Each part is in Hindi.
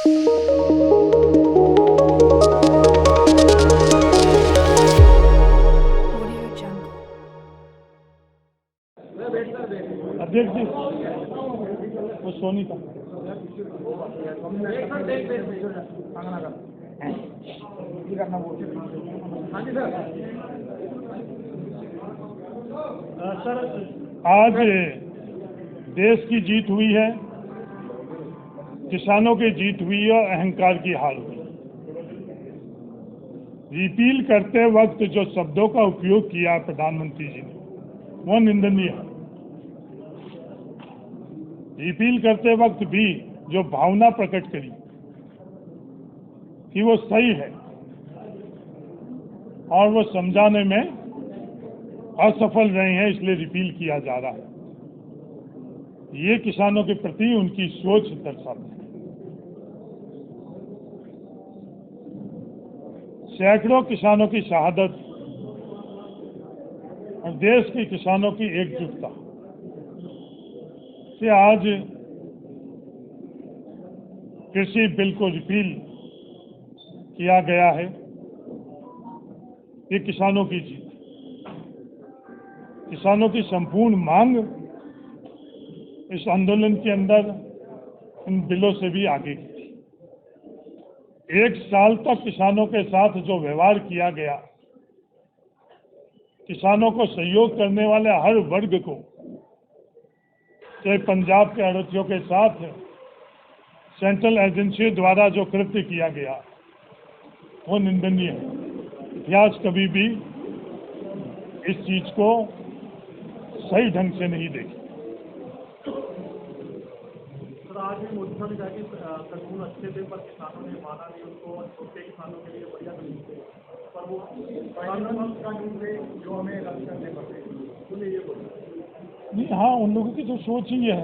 अध्यक्ष जी वो सोनी का सर आज देश की जीत हुई है, किसानों की जीत हुई है और अहंकार की हार हुई। रिपील करते वक्त जो शब्दों का उपयोग किया प्रधानमंत्री जी ने वो निंदनीय है। रिपील करते वक्त भी जो भावना प्रकट करी कि वो सही है और वो समझाने में असफल रहे हैं, इसलिए रिपील किया जा रहा है। ये किसानों के प्रति उनकी सोच दर्शाती है। सैकड़ों किसानों की शहादत और देश के किसानों की एकजुटता से आज कृषि बिल को रिपील किया गया है। ये किसानों की जीत, किसानों की संपूर्ण मांग इस आंदोलन के अंदर इन बिलों से भी आगे की थी। एक साल तक किसानों के साथ जो व्यवहार किया गया, किसानों को सहयोग करने वाले हर वर्ग को, चाहे पंजाब के आड़तियों के साथ सेंट्रल एजेंसी द्वारा जो कृत्य किया गया वो निंदनीय है। इतिहास कभी भी इस चीज को सही ढंग से नहीं देखी। आज भी मोदी साहब ने कहा कि कानून अच्छे थे पर किसानों ने माना नहीं उनको, और छोटे किसानों के लिए बढ़िया कानून थे पर वो कानून थे जो हमें रद्द करने पड़ते। उन्हें ये बोला नहीं, हाँ, उन लोगों की जो सोच ही है,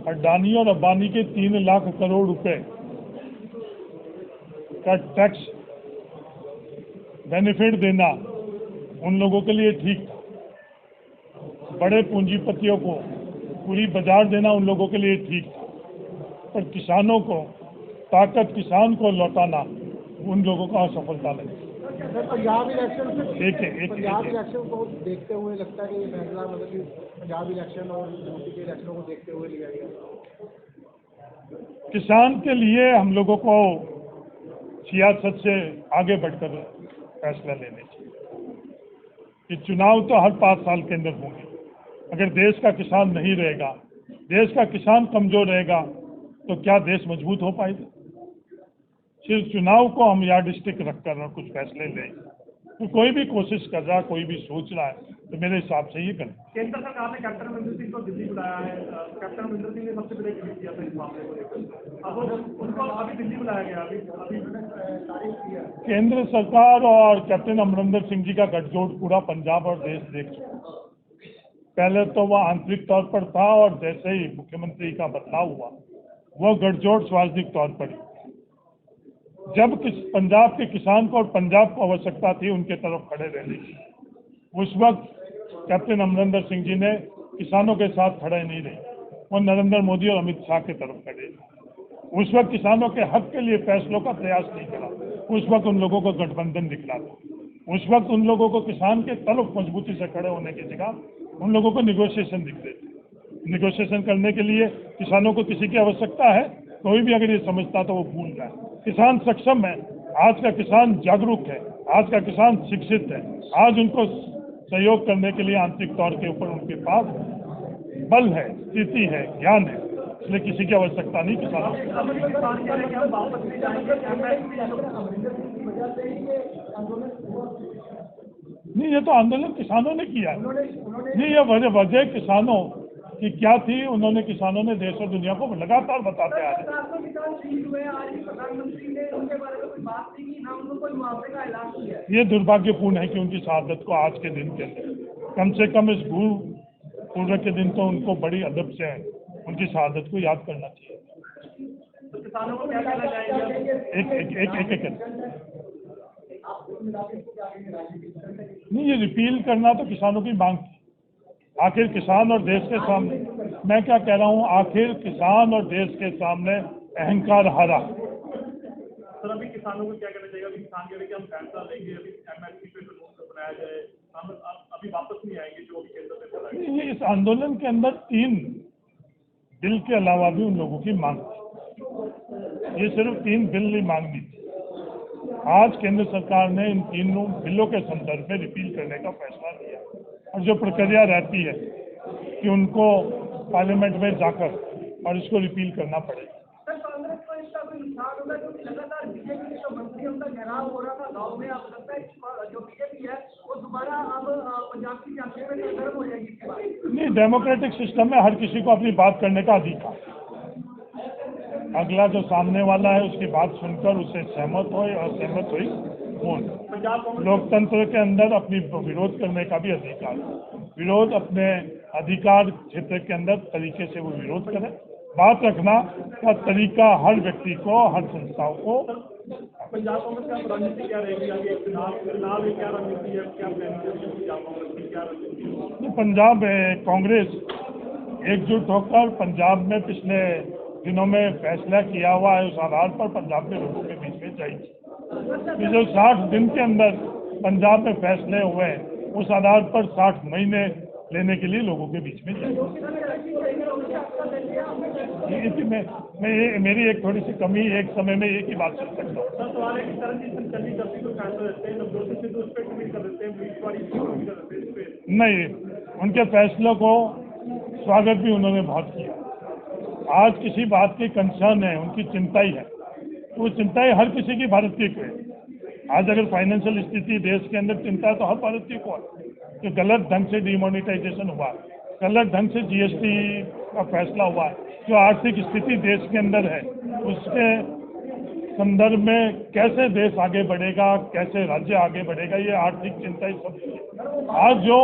अडानी और अंबानी के 3 लाख करोड़ रुपए का टैक्स बेनिफिट देना उन लोगों के लिए ठीक था। बड़े पूंजीपतियों को पूरी बाजार देना उन लोगों के लिए ठीक था, पर किसानों को ताकत, किसान को लौटाना उन लोगों को असफलता लगी। पंजाब इलेक्शन को देखते हुए लगता है कि ये फैसला मतलब कि पंजाब इलेक्शन और यूपी के इलेक्शनों को देखते हुए लिया गया। किसान के लिए हम लोगों को सियासत से आगे बढ़कर फैसला लेने चाहिए कि चुनाव तो हर 5 साल के अंदर होंगे। अगर देश का किसान नहीं रहेगा, देश का किसान कमजोर रहेगा, तो क्या देश मजबूत हो पाएगा? सिर्फ चुनाव को हम यार्डस्टिक रखकर और कुछ फैसले लें, तो कोई भी कोशिश कर रहा है, कोई भी सोच रहा है, तो मेरे हिसाब से ये करें। केंद्र सरकार ने कैप्टन अमरिंदर सिंह को दिल्ली बुलाया है। कैप्टन अमरिंदर सिंह ने सबसे पहले ट्वीट किया था इस मामले को लेकर। अब उनको अभी दिल्ली बुलाया गया। अभी केंद्र सरकार और कैप्टन अमरिंदर सिंह जी का गठजोड़ पूरा पंजाब और देश देख चुका। पहले तो वह आंतरिक तौर पर था और जैसे ही मुख्यमंत्री का बदलाव हुआ, वह गठजोड़ सार्वजनिक तौर पर ही। जब पंजाब के किसान को और पंजाब को आवश्यकता थी उनके तरफ खड़े रहने की, उस वक्त कैप्टन अमरिंदर सिंह जी ने किसानों के साथ खड़े नहीं रहे, वो नरेंद्र मोदी और अमित शाह के तरफ खड़े रहे। उस वक्त किसानों के हक के लिए फैसलों का प्रयास नहीं करा। उस वक्त उन लोगों को गठबंधन दिखला था। उस वक्त उन लोगों को किसान के तरफ मजबूती से खड़े होने की जगह उन लोगों को निगोशिएशन दिख रहे थे। निगोशिएशन करने के लिए किसानों को किसी की आवश्यकता है, कोई भी अगर ये समझता तो वो भूल रहा है। किसान सक्षम है, आज का किसान जागरूक है, आज का किसान शिक्षित है, आज उनको सहयोग करने के लिए आंतरिक तौर के ऊपर उनके पास बल है, स्थिति है, ज्ञान है, इसलिए किसी की आवश्यकता नहीं किसानों की। नहीं, ये तो आंदोलन किसानों ने किया है। नहीं, ये वजह किसानों की क्या थी, उन्होंने किसानों ने देश और दुनिया को लगातार बताते आ रहे। ये दुर्भाग्यपूर्ण है कि उनकी शहादत को आज के दिन के अंदर, कम से कम इस भू पूर्व के दिन, तो उनको बड़ी अदब से उनकी शहादत को याद करना चाहिए। नहीं, ये रिपील करना तो किसानों की मांग थी। आखिर किसान और देश के सामने, मैं क्या कह रहा हूँ, आखिर किसान और देश के सामने अहंकार हारा। सर अभी किसानों को क्या कहना चाहिए? अभी किसान कह रहे हैं कि हम फैसला लेंगे, अभी एमएसपी पे कानून बनाया जाए, हम अभी वापस नहीं आएंगे जो अभी केंद्र में चला है। इस आंदोलन के अंदर 3 बिल के अलावा भी उन लोगों की मांग थी। ये सिर्फ 3 बिल नहीं मांगनी थी। आज केंद्र सरकार ने इन तीनों बिलों के संदर्भ में रिपील करने का फैसला लिया और जो प्रक्रिया रहती है कि उनको पार्लियामेंट में जाकर और इसको रिपील करना पड़ेगा। सर कांग्रेस को इसका कोई नुकसान होगा क्योंकि लगातार बीजेपी के जो मंत्रियों का घेराव हो रहा था गाँव में, अब लगता है जो बीजेपी है वो दोबारा अब पंजाब की सियासत में सरगर्म हो जाएगी इसके बाद। नहीं, डेमोक्रेटिक सिस्टम में हर किसी को अपनी बात करने का अधिकार। अगला जो सामने वाला है उसकी बात सुनकर उससे सहमत हो या असहमत हुई हो। लोकतंत्र के अंदर अपनी विरोध करने का भी अधिकार है। विरोध अपने अधिकार क्षेत्र के अंदर तरीके से वो विरोध करे। बात रखना का तरीका हर व्यक्ति को, हर संस्थाओं को। पंजाब कांग्रेस का रणनीति क्या रहेगी आगे? चुनाव में क्या रणनीति है, क्या प्लान है पंजाब कांग्रेस की, क्या रणनीति है? पंजाब कांग्रेस एकजुट होकर पंजाब में पिछले दिनों में फैसला किया हुआ है, उस आधार पर पंजाब के लोगों के बीच में जाएगी। कि जो 60 दिन के अंदर पंजाब में फैसले हुए हैं उस आधार पर 60 महीने लेने के लिए लोगों के बीच में जाएगी। मेरी एक थोड़ी सी कमी, एक समय में एक ही बात कर सकता हूँ। सर सवाल है कि तरनजीत चन्नी जब भी कोई फैसला लेते हैं नवजोत सिद्धू उस पर ट्वीट कर देते हैं, कर देते हैं इस पे। नहीं, उनके फैसलों को स्वागत भी उन्होंने बहुत किया। आज किसी बात की कंसर्न है, उनकी चिंता ही है, वो चिंता ही हर किसी की भारतीय को है। आज अगर फाइनेंशियल स्थिति देश के अंदर चिंता है तो हर भारतीय को है कि गलत ढंग से डिमोनेटाइजेशन हुआ, गलत ढंग से जीएसटी का फैसला हुआ, जो आर्थिक स्थिति देश के अंदर है उसके संदर्भ में कैसे देश आगे बढ़ेगा, कैसे राज्य आगे बढ़ेगा, ये आर्थिक चिंता ही सब। आज जो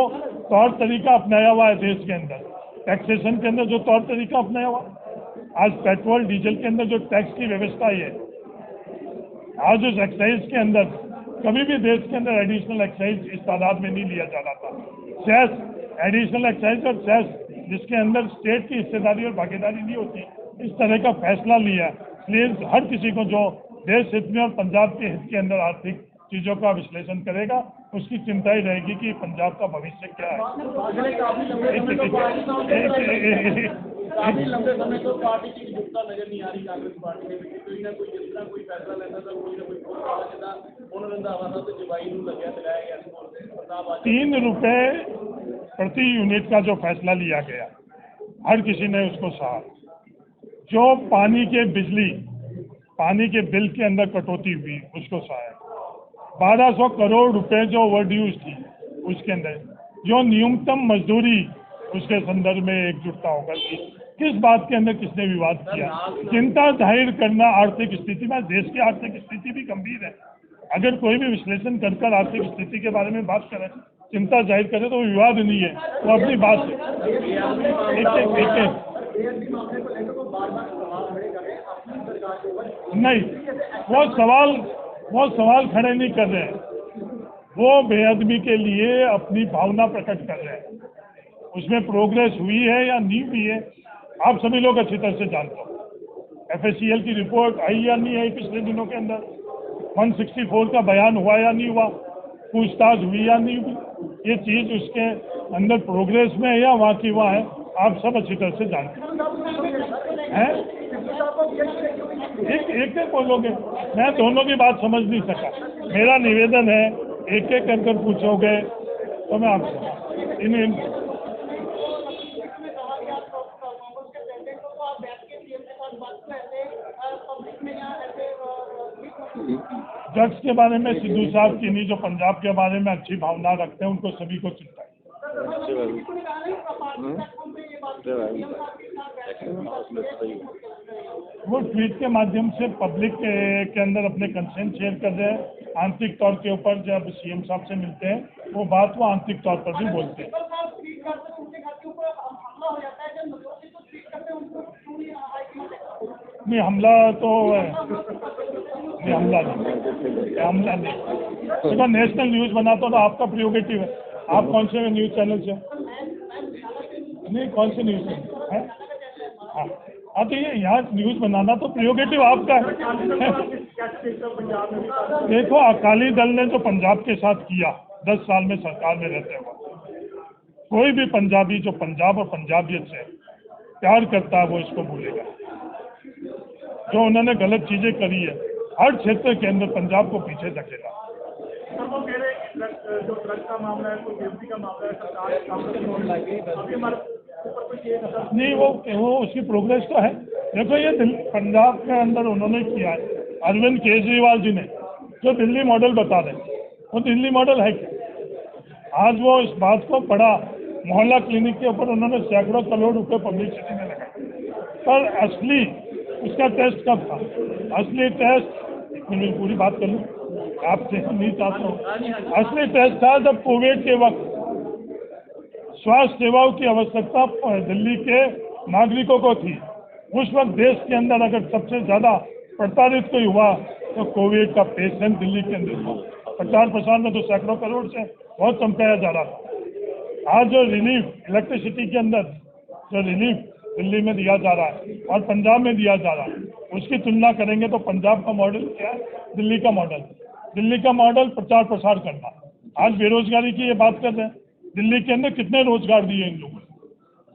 तौर तरीका अपनाया हुआ है देश के अंदर, टैक्सेशन के अंदर जो तौर तरीका अपनाया हुआ, आज पेट्रोल डीजल के अंदर जो टैक्स की व्यवस्था है, आज उस एक्साइज के अंदर कभी भी देश के अंदर एडिशनल एक्साइज इस तादाद में नहीं लिया जा रहा था। सेस, एडिशनल एक्साइज और सेस जिसके अंदर स्टेट की हिस्सेदारी और भागीदारी नहीं होती, इस तरह का फैसला लिया। इसलिए हर किसी को जो देश हित में और पंजाब के हित के अंदर आर्थिक चीजों का विश्लेषण करेगा उसकी चिंता ही रहेगी कि पंजाब का भविष्य क्या है। काफी लंबे समय तो पार्टी की एकजुटता नजर नहीं आ रही कांग्रेस पार्टी में। कोई ना कोई जिस तरह कोई फैसला लेता था कोई ना कोई उन्होंने रंधावा तो जवाई लग्या दिलाया गया। 3 रुपए प्रति यूनिट का जो फैसला लिया गया हर किसी ने उसको सहा। जो पानी के बिजली, पानी के बिल के अंदर कटौती हुई उसको सहाया। 1200 करोड़ रुपए जो ओवर ड्यूज थी उसके अंदर, जो न्यूनतम मजदूरी उसके संदर्भ में एकजुटता होकर की। किस बात के अंदर किसने विवाद किया? चिंता जाहिर करना आर्थिक स्थिति में, देश की आर्थिक स्थिति भी गंभीर है। अगर कोई भी विश्लेषण कर आर्थिक स्थिति के बारे में बात करे, चिंता जाहिर करे तो विवाद नहीं है, वो अपनी बात है। नहीं, वो सवाल खड़े नहीं कर रहे हैं, वो बेअदबी के लिए अपनी भावना प्रकट कर रहे हैं। उसमें प्रोग्रेस हुई है या नहीं हुई है आप सभी लोग अच्छी तरह से जानते हो। FACL की रिपोर्ट आई या नहीं आई पिछले दिनों के अंदर, 164 का बयान हुआ या नहीं हुआ, पूछताछ हुई या नहीं हुई, ये चीज उसके अंदर प्रोग्रेस में है या वहाँ की वहाँ है, आप सब अच्छी तरह से जानते हैं। एक बोलोगे, मैं दोनों की बात समझ नहीं सका। मेरा निवेदन है एक एक कर पूछोगे तो मैं आपको इन ड्रग्स के बारे में सिद्धू साहब की नहीं, जो पंजाब के बारे में अच्छी भावना रखते हैं उनको सभी को चिंता है। वो ट्वीट के माध्यम से पब्लिक के अंदर अपने कंसर्न शेयर कर रहे हैं। आंतरिक तौर के ऊपर जब CM साहब से मिलते हैं वो बात वो आंतरिक तौर पर भी बोलते हैं। नहीं, हमला तो नहीं, हमला नहीं। देखो, नेशनल न्यूज बनाता तो आपका प्रियोगेटिव है। आप कौन से न्यूज चैनल से? नहीं, कौन से न्यूज चैनल है? हाँ, हाँ तो ये यहाँ न्यूज़ बनाना तो प्रियोगेटिव आपका है। पंजाब में देखो, अकाली दल ने जो पंजाब के साथ किया 10 साल में सरकार में रहते हुए, कोई भी पंजाबी जो पंजाब और पंजाबियत से प्यार करता है वो इसको भूलेगा। जो उन्होंने गलत चीजें करी है हर क्षेत्र के अंदर पंजाब को पीछे धकेला। सर वो कह रहे हैं कि जो ड्रग का मामला है, कोई गिरफ्ती का मामला है, सरकार अभी हमारे ऊपर कोई केस नहीं, वो उसकी प्रोग्रेस तो है। देखो ये पंजाब के अंदर उन्होंने किया है, अरविंद केजरीवाल जी ने जो दिल्ली मॉडल बता रहे, वो दिल्ली मॉडल है क्या? आज वो इस बात को बड़ा मोहल्ला क्लिनिक के ऊपर उन्होंने सैकड़ों करोड़ रुपए पब्लिसिटी में लगाए, पर असली उसका टेस्ट कब था? असली टेस्ट, एक मिनट पूरी बात कर लूँ, आपसे नहीं चाहता हूँ। असली टेस्ट था जब कोविड के वक्त स्वास्थ्य सेवाओं की आवश्यकता दिल्ली के नागरिकों को थी। उस वक्त देश के अंदर अगर सबसे ज्यादा प्रताड़ित कोई हुआ तो कोविड का पेशेंट दिल्ली के अंदर था। प्रचार प्रसार में तो सैकड़ों करोड़ से बहुत चमकाया जा रहा था। आज जो रिलीफ इलेक्ट्रिसिटी के अंदर जो रिलीफ दिल्ली में दिया जा रहा है और पंजाब में दिया जा रहा है, उसकी तुलना करेंगे तो पंजाब का मॉडल क्या है, दिल्ली का मॉडल। दिल्ली का मॉडल प्रचार प्रसार करना। आज बेरोजगारी की ये बात कर रहे हैं, दिल्ली के अंदर कितने रोजगार दिए इन लोगों ने,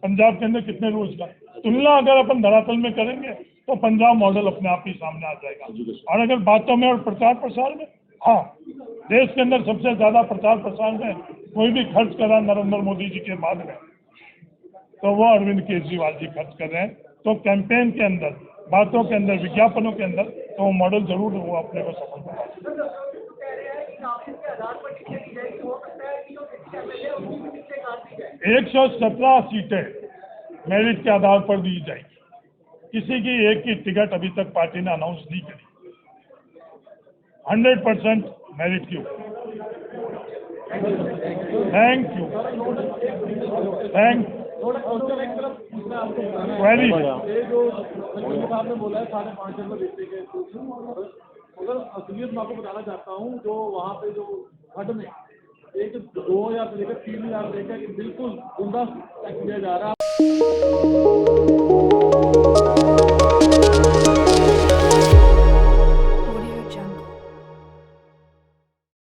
पंजाब के अंदर कितने रोजगार। तुलना अगर अपन धरातल में करेंगे तो पंजाब मॉडल अपने आप ही सामने आ जाएगा। और अगर बातों में और प्रचार प्रसार में, हाँ, देश के अंदर सबसे ज्यादा प्रचार प्रसार में कोई भी खर्च करा नरेंद्र मोदी जी के बाद में तो वो अरविंद केजरीवाल जी खर्च कर रहे हैं। तो कैंपेन के अंदर, बातों के अंदर, विज्ञापनों के अंदर तो वो मॉडल जरूर वो अपने को सफल बना। 117 सीटें मेरिट के आधार पर दी जाएगी। किसी की एक की टिकट अभी तक पार्टी ने अनाउंस नहीं करी। 100% मेरिट के ऊपर। Thank you. वेरी ये जो साहब ने बोला है 5.5 में बेचने के, अगर असलियत मैं आपको बताना चाहता हूँ, जो वहाँ पे जो खड में एक 2000 से लेकर 3000 लेकर बिल्कुल गुंडा किया जा रहा है।